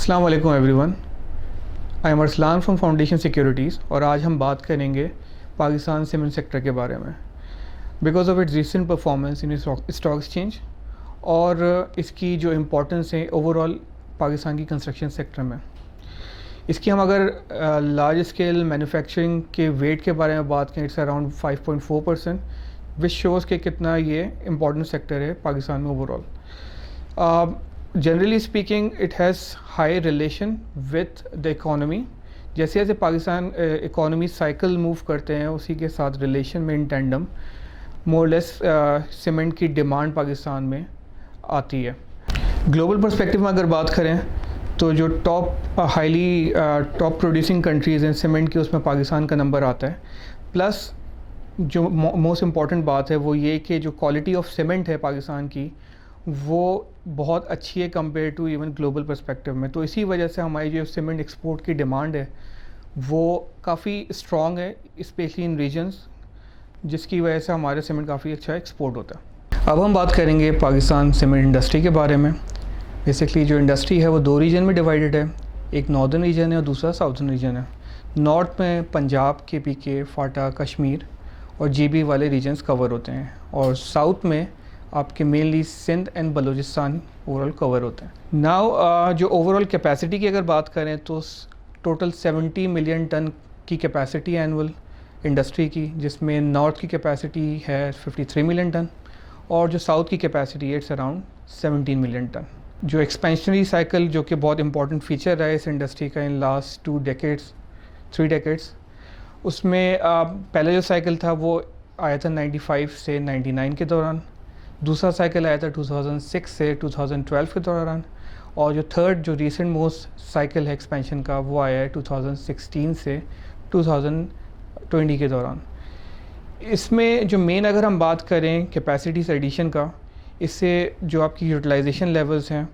अस्सलाम वालेकुम everyone. I am Arsalan from foundation securities और आज हम बात करेंगे पाकिस्तान सीमेंट सेक्टर के बारे में because of its recent performance in stock exchange और इसकी जो इम्पोर्टेंस है ओवरऑल पाकिस्तान की कंस्ट्रक्शन सेक्टर में। इसकी हम अगर लार्ज स्केल मैन्युफैक्चरिंग के वेट के बारे में बात करें, इट्स अराउंड 5.4%, विच शोज़ के कितना ये इम्पॉर्टेंट सेक्टर है पाकिस्तान में overall. Generally speaking it has high relation with the economy. जैसे जैसे पाकिस्तान इकॉनमी साइकिल मूव करते हैं उसी के साथ रिलेशन में in tandem more less cement की डिमांड पाकिस्तान में आती है। ग्लोबल पर्सपेक्टिव में अगर बात करें तो जो टॉप प्रोड्यूसिंग कंट्रीज़ हैं सीमेंट की, उसमें पाकिस्तान का नंबर आता है। प्लस जो मोस्ट इम्पॉर्टेंट बात है वो ये कि जो क्वालिटी ऑफ सीमेंट है पाकिस्तान की वो बहुत अच्छी है compare to even global perspective में। तो इसी वजह से हमारी जो सीमेंट एक्सपोर्ट की डिमांड है वो काफ़ी स्ट्रॉन्ग है, स्पेशली इन रीजन्स, जिसकी वजह से हमारे सीमेंट काफ़ी अच्छा एक्सपोर्ट होता है। अब हम बात करेंगे पाकिस्तान सीमेंट इंडस्ट्री के बारे में। बेसिकली जो इंडस्ट्री है वो दो रीजन में डिवाइडेड है, एक नॉर्दर्न रीजन है और दूसरा साउथर्न रीजन है। नॉर्थ में पंजाब, KPK, फाटा, कश्मीर और GB वाले रीजन्स कवर होते हैं और साउथ में आपके mainly Sindh and Balochistan overall cover होते हैं। नाउ जो ओवरऑल कैपेसिटी की अगर बात करें तो टोटल 70 मिलियन टन की कैपेसिटी एनुअल इंडस्ट्री की, जिसमें नॉर्थ की कैपेसिटी है 53 मिलियन टन और जो साउथ की कैपेसिटी है इट्स अराउंड 17 मिलियन टन। जो एक्सपेंशनरी साइकिल जो कि बहुत इंपॉर्टेंट फीचर रहा है इस इंडस्ट्री का इन लास्ट 3 डेकेड्स, उसमें पहला जो साइकिल था वो आया था 95 से 99 के दौरान, दूसरा साइकिल आया था 2006 से 2012 के दौरान और जो थर्ड जो रीसेंट मोस्ट साइकिल है एक्सपेंशन का वो आया है 2016 से 2020 के दौरान। इसमें जो मेन अगर हम बात करें कैपेसिटीज एडिशन का, इससे जो आपकी यूटिलाइजेशन लेवल्स हैं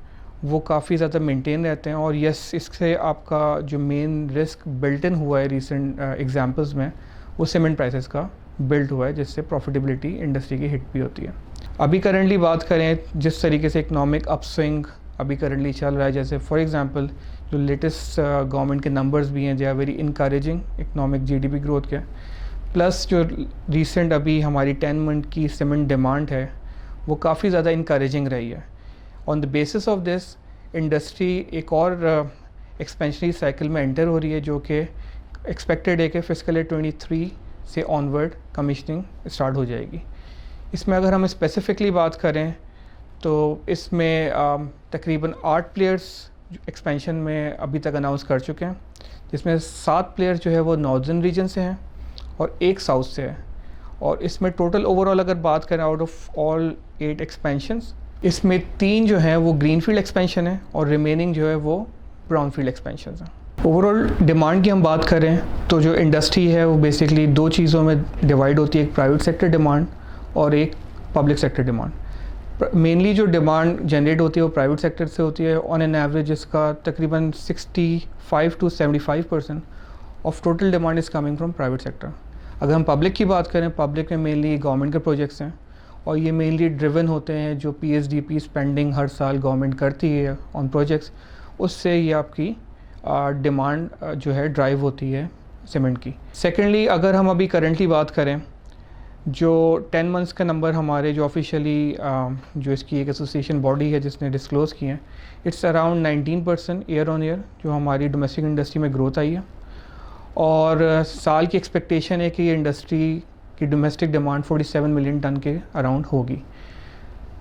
वो काफ़ी ज़्यादा मेंटेन रहते हैं और यस, इससे आपका जो मेन रिस्क बिल्ट इन हुआ है रीसेंट एग्जांपल्स में वो सीमेंट प्राइसेस का बिल्ट हुआ है, जिससे प्रॉफिटेबिलिटी इंडस्ट्री की हिट भी होती है। अभी करंटली बात करें जिस तरीके से इकोनॉमिक अपस्विंग अभी करंटली चल रहा है, जैसे फॉर एग्जांपल जो लेटेस्ट गवर्नमेंट के नंबर्स भी हैं they are very encouraging economic GDP growth के। प्लस जो रीसेंट अभी हमारी 10 मंथ की सीमेंट डिमांड है वो काफ़ी ज़्यादा इनकरेजिंग रही है। On the basis of this industry एक और एक्सपेंशनरी साइकिल में एंटर हो रही है जो कि एक्सपेक्टेड है कि फिस्कल ईयर 23 से ऑनवर्ड कमीशनिंग स्टार्ट हो जाएगी। इसमें अगर हम स्पेसिफिकली बात करें तो इसमें तकरीबन 8 प्लेयर्स एक्सपेंशन में अभी तक अनाउंस कर चुके हैं, जिसमें 7 प्लेयर्स जो है वो नॉर्दर्न रीजन से हैं और एक साउथ से है। और इसमें टोटल ओवरऑल अगर बात करें आउट ऑफ ऑल 8 एक्सपेंशंस, इसमें 3 जो हैं वो ग्रीनफील्ड एक्सपेंशन है और रिमेनिंग जो है वो ब्राउनफील्ड एक्सपेंशन है। ओवरऑल डिमांड की हम बात करें तो जो इंडस्ट्री है वो बेसिकली 2 चीज़ों में डिवाइड होती है, एक प्राइवेट सेक्टर डिमांड और एक पब्लिक सेक्टर डिमांड। मेनली जो डिमांड जनरेट होती है वो प्राइवेट सेक्टर से होती है। ऑन एन एवरेज इसका तकरीबन 65 to 75% of total demand is coming from private sector. अगर हम पब्लिक की बात करें, पब्लिक में मेनली गवर्नमेंट के प्रोजेक्ट्स हैं और ये मेनली ड्रिवन होते हैं जो PSDP स्पेंडिंग हर साल गवर्नमेंट करती है ऑन प्रोजेक्ट्स, उससे ये आपकी डिमांड जो है ड्राइव होती है सीमेंट की। सेकेंडली अगर हम अभी करंटली बात करें, जो 10 मंथ्स का नंबर हमारे जो ऑफिशियली जो इसकी एक एसोसिएशन बॉडी है जिसने डिस्क्लोज़ किए हैं, it's around 19% year on year जो हमारी डोमेस्टिक इंडस्ट्री में ग्रोथ आई है और साल की एक्सपेक्टेशन है कि ये इंडस्ट्री की डोमेस्टिक डिमांड 47 मिलियन टन के अराउंड होगी।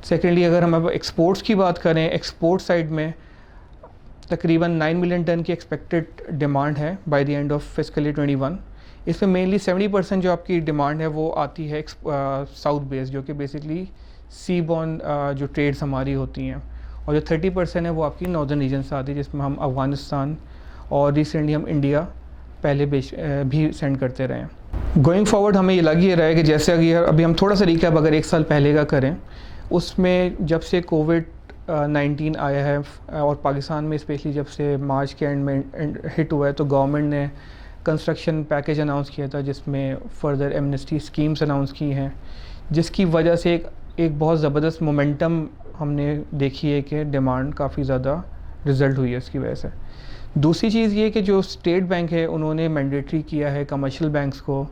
सेकेंडली अगर हम अब एक्सपोर्ट्स की बात करें, एक्सपोर्ट साइड में तकरीबन 9 मिलियन टन की एक्सपेक्टेड डिमांड है by the end of fiscal year 21। इसमें मेनली 70% जो आपकी डिमांड है वो आती है साउथ बेस, जो कि बेसिकली सी बॉर्न जो ट्रेड्स हमारी होती हैं, और जो 30% है वो आपकी नॉर्दर्न रीजन से आती है, जिसमें हम अफ़गानिस्तान और रिसेंटली हम इंडिया पहले भी सेंड करते रहे हैं। गोइंग फॉरवर्ड हमें ये लग ही रहा है कि जैसे अभी हम थोड़ा सा रिकैप अगर 1 साल पहले का करें, उसमें जब से कोविड-19 आया है और पाकिस्तान में स्पेशली जब से मार्च के एंड में हिट हुआ है, तो गवर्नमेंट ने कंस्ट्रक्शन पैकेज अनाउंस किया था जिसमें फर्दर एमनेस्टी स्कीम्स अनाउंस की हैं, जिसकी वजह से एक बहुत ज़बरदस्त मोमेंटम हमने देखी है कि डिमांड काफ़ी ज़्यादा रिज़ल्ट हुई है इसकी वजह से। दूसरी चीज़ ये कि जो स्टेट बैंक है उन्होंने मैंडेटरी किया है कमर्शियल बैंक्स को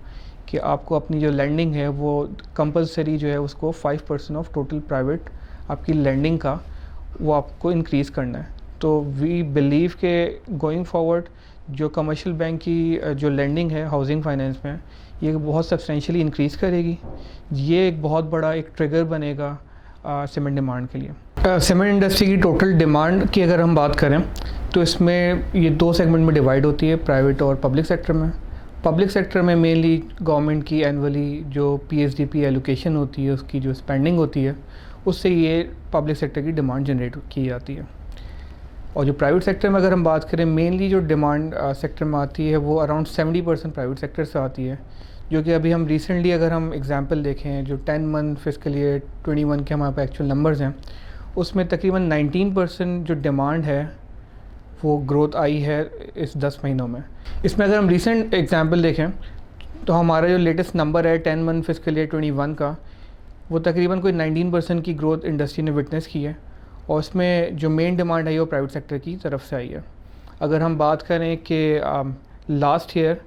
कि आपको अपनी जो लैंडिंग है वो कंपलसरी जो है उसको 5% ऑफ टोटल प्राइवेट आपकी लैंडिंग का वो आपको इंक्रीज़ करना है। तो वी बिलीव के गोइंग फॉरवर्ड जो कमर्शियल बैंक की जो लैंडिंग है हाउसिंग फाइनेंस में ये बहुत सब्सटेंशियली इंक्रीज़ करेगी। ये एक बहुत बड़ा एक ट्रिगर बनेगा सीमेंट डिमांड के लिए। सीमेंट इंडस्ट्री की टोटल डिमांड की अगर हम बात करें तो इसमें ये 2 सेगमेंट में डिवाइड होती है, प्राइवेट और पब्लिक सेक्टर में। पब्लिक सेक्टर में मेनली गवर्नमेंट की एनुअली जो पीएसडीपी एलोकेशन होती है उसकी जो स्पेंडिंग होती है उससे ये पब्लिक सेक्टर की डिमांड जनरेट की जाती है। और जो प्राइवेट सेक्टर में अगर हम बात करें मेनली जो डिमांड सेक्टर में आती है वो अराउंड 70% प्राइवेट सेक्टर से आती है, जो कि अभी हम रिसेंटली अगर हम एग्जांपल देखें जो 10 मंथ फिस्कल ईयर 21 के हमारे पास एक्चुअल नंबर्स हैं उसमें तकरीबन 19% जो डिमांड है वो ग्रोथ आई है इस 10 महीनों में। इसमें अगर हम रिसेंट एग्जांपल देखें तो हमारा जो लेटेस्ट नंबर है 10 मंथ फिस्कल ईयर 21 का वो तकरीबन कोई 19% की ग्रोथ इंडस्ट्री ने विटनेस की है और उसमें जो मेन डिमांड है वो प्राइवेट सेक्टर की तरफ से आई है। अगर हम बात करें कि लास्ट ईयर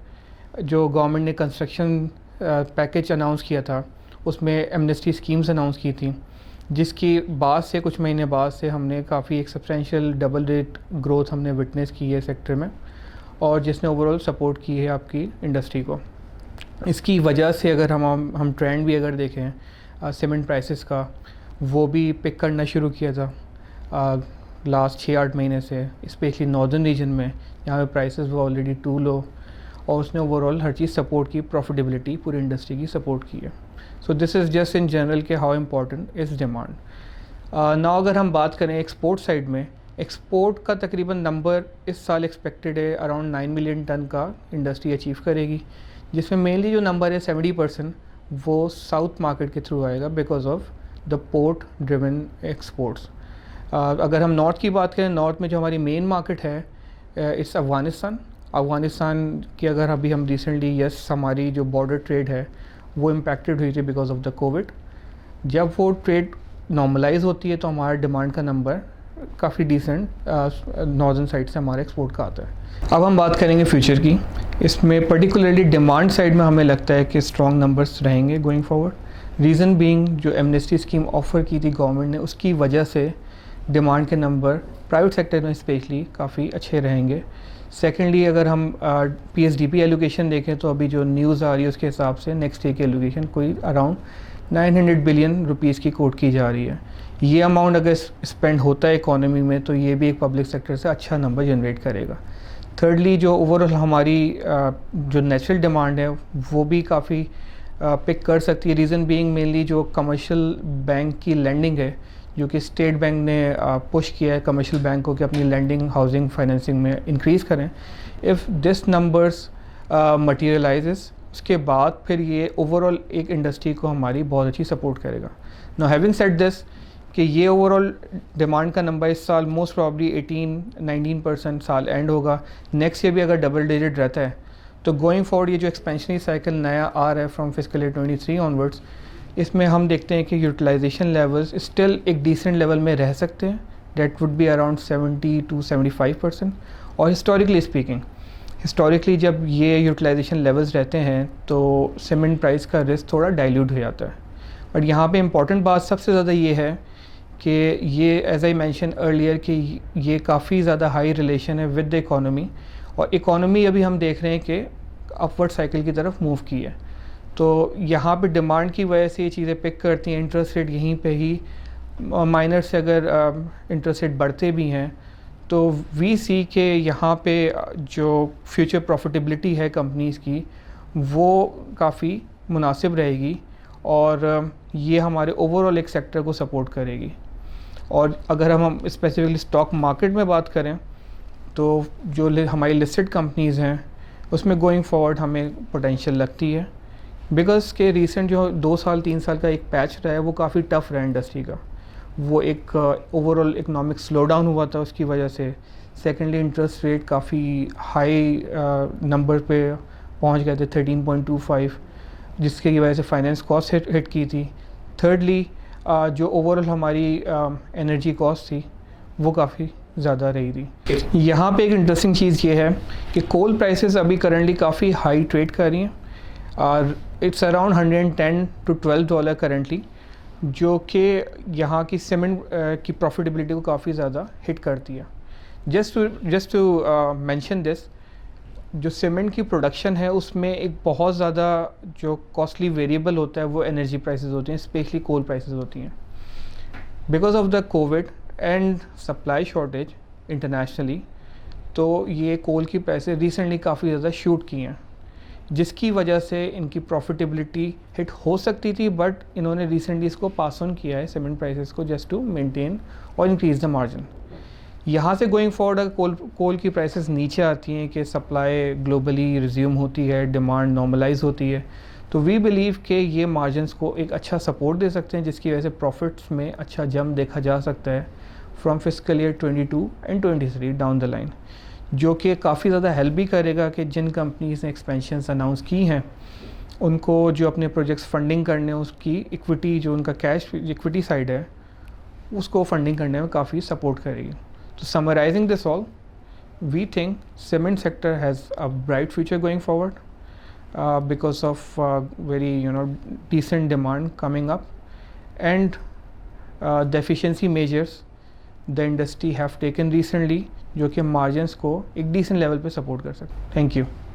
जो गवर्नमेंट ने कंस्ट्रक्शन पैकेज अनाउंस किया था उसमें एमनेस्टी स्कीम्स अनाउंस की थी, जिसकी बाद से कुछ महीने बाद से हमने काफ़ी एक सब्सटेंशियल डबल रेट ग्रोथ हमने विटनेस की है सेक्टर में और जिसने ओवरऑल सपोर्ट की है आपकी इंडस्ट्री को। इसकी वजह से अगर हम ट्रेंड भी अगर देखें सीमेंट प्राइसेस का वो भी पिक करना शुरू किया था लास्ट 6-8 महीने से, स्पेशली नॉर्दर्न रीजन में यहाँ पे प्राइसेस वो ऑलरेडी टू लो और उसने ओवरऑल हर चीज़ सपोर्ट की, प्रॉफिटेबिलिटी पूरी इंडस्ट्री की सपोर्ट की है। So this is just in general के how important is demand. Now अगर हम बात करें एक्सपोर्ट साइड में, एक्सपोर्ट का तकरीबन नंबर इस साल एक्सपेक्टेड है अराउंड 9 मिलियन टन का इंडस्ट्री अचीव करेगी, जिसमें मेनली जो नंबर है 70% वो साउथ मार्केट के थ्रू आएगा because of the port driven exports. अगर हम नॉर्थ की बात करें, नॉर्थ में जो हमारी मेन मार्केट है इट्स अफ़गानिस्तान की अगर अभी हम रिसेंटली हमारी जो बॉर्डर ट्रेड है वो इम्पैक्टेड हुई थी बिकॉज ऑफ द कोविड। जब वो ट्रेड नॉर्मलाइज होती है तो हमारा डिमांड का नंबर काफ़ी डिसेंट नॉर्दर्न साइड से हमारे एक्सपोर्ट का आता है। अब हम बात करेंगे फ्यूचर की। इसमें पर्टिकुलरली डिमांड साइड में हमें लगता है कि स्ट्रॉन्ग नंबर्स रहेंगे गोइंग फॉरवर्ड। रीज़न बीइंग जो एमनेस्टी स्कीम ऑफ़र की थी गवर्नमेंट ने उसकी वजह से डिमांड के नंबर प्राइवेट सेक्टर में स्पेशली काफ़ी अच्छे रहेंगे। सेकेंडली अगर हम पीएसडीपी एलोकेशन देखें तो अभी जो न्यूज़ आ रही है उसके हिसाब से नेक्स्ट ईयर की एलोकेशन कोई अराउंड 900 बिलियन रुपीज़ की कोट की जा रही है। ये अमाउंट अगर स्पेंड होता है इकोनॉमी में तो ये भी एक पब्लिक सेक्टर से अच्छा नंबर जनरेट करेगा। थर्डली जो ओवरऑल हमारी जो नेचुरल डिमांड है वो भी काफ़ी पिक कर सकती है। रीज़न बीइंग मेनली जो कमर्शियल बैंक की लैंडिंग है जो कि स्टेट बैंक ने पुश किया है कमर्शियल बैंक को कि अपनी लैंडिंग हाउसिंग फाइनेंसिंग में इंक्रीज़ करें। इफ़ दिस नंबर्स मटीरियलाइजेस उसके बाद फिर ये ओवरऑल एक इंडस्ट्री को हमारी बहुत अच्छी सपोर्ट करेगा। नाउ हैविंग सेड दिस कि ये ओवरऑल डिमांड का नंबर इस साल मोस्ट प्रॉब्ली 18-19% साल एंड होगा। नेक्स्ट ईयर भी अगर डबल डिजिट रहता है तो गोइंग फॉरवर्ड ये जो एक्सपेंशनरी साइकिल नया आ रहा है फ्रॉम फिस्कल ईयर 23 ऑनवर्ड्स, इसमें हम देखते हैं कि यूटिलाइजेशन लेवल्स स्टिल एक डिसेंट लेवल में रह सकते हैं। That would be around 70-75%। और हिस्टोरिकली जब ये यूटिलाइजेशन लेवल्स रहते हैं तो सीमेंट प्राइस का रिस्क थोड़ा डाइल्यूट हो जाता है। बट यहाँ पे इम्पॉर्टेंट बात सबसे ज़्यादा ये है कि ये एज आई मैंशन अर्लियर कि ये काफ़ी ज़्यादा हाई रिलेशन है विद द इकोनॉमी, और इकोनॉमी अभी हम देख रहे हैं कि अपवर्ड साइकिल की तरफ मूव की है। तो यहाँ पे डिमांड की वजह से ये चीज़ें पिक करती हैं। इंटरेस्ट रेट यहीं पे ही माइनर से अगर इंटरेस्ट रेट बढ़ते भी हैं तो वी सी के यहाँ पे जो फ्यूचर प्रॉफिटेबिलिटी है कंपनीज़ की वो काफ़ी मुनासिब रहेगी और ये हमारे ओवरऑल एक सेक्टर को सपोर्ट करेगी। और अगर हम स्पेसिफिकली स्टॉक मार्केट में बात करें तो जो हमारी लिस्टेड कंपनीज़ हैं उसमें गोइंग फॉरवर्ड हमें पोटेंशियल लगती है बिकॉज के रिसेंट जो 2-3 साल का एक पैच रहा है वो काफ़ी टफ रहा है इंडस्ट्री का। वो एक ओवरऑल इकोनॉमिक स्लो डाउन हुआ था उसकी वजह से। सेकेंडली इंटरेस्ट रेट काफ़ी हाई नंबर पे पहुंच गए थे 13.25, जिसकी वजह से फाइनेंस कॉस्ट हिट की थी। थर्डली जो ओवरऑल हमारी एनर्जी कॉस्ट थी वो काफ़ी ज़्यादा रही थी। यहाँ पे एक इंटरेस्टिंग चीज़ ये है कि कोल प्राइसेस अभी करंटली काफ़ी हाई ट्रेड कर रही हैं और इट्स अराउंड $110 to $12 करंटली, जो कि यहाँ की सीमेंट की प्रॉफिटेबिलिटी को काफ़ी ज़्यादा हिट करती है। जस्ट टू मेंशन दिस, जो सीमेंट की प्रोडक्शन है उसमें एक बहुत ज़्यादा जो कॉस्टली वेरिएबल होता है वो एनर्जी प्राइसेस होती हैं, स्पेशली कोल प्राइसेस होती हैं। Because of the Covid and supply shortage internationally, तो ये कोल की प्राइसेस रिसेंटली काफ़ी ज़्यादा शूट की हैं, जिसकी वजह से इनकी प्रॉफिटेबिलिटी हिट हो सकती थी, बट इन्होंने रिसेंटली इसको पास ऑन किया है सीमेंट प्राइसेस को, जस्ट टू मेंटेन और इंक्रीज़ द मार्जिन। यहाँ से गोइंग फॉरवर्ड अगर कोल की प्राइसेस नीचे आती हैं कि सप्लाई ग्लोबली रिज्यूम होती है, डिमांड नॉर्मलाइज होती है, तो वी बिलीव कि ये मार्जिन्स को एक अच्छा सपोर्ट दे सकते हैं, जिसकी वजह से प्रॉफिट्स में अच्छा जंप देखा जा सकता है from fiscal year 22 and 23 down the line, जो कि काफ़ी ज़्यादा हेल्प भी करेगा कि जिन कंपनीज ने एक्सपेंशंस अनाउंस की हैं उनको जो अपने प्रोजेक्ट्स फंडिंग करने हैं उसकी इक्विटी, जो उनका कैश इक्विटी साइड है, उसको फंडिंग करने में काफ़ी सपोर्ट करेगी। तो summarising this all, we think cement sector has a bright future going forward because of very decent demand coming up and the efficiency measures the industry have taken recently, जो कि margins को एक decent level पे support कर सकते हैं। Thank you.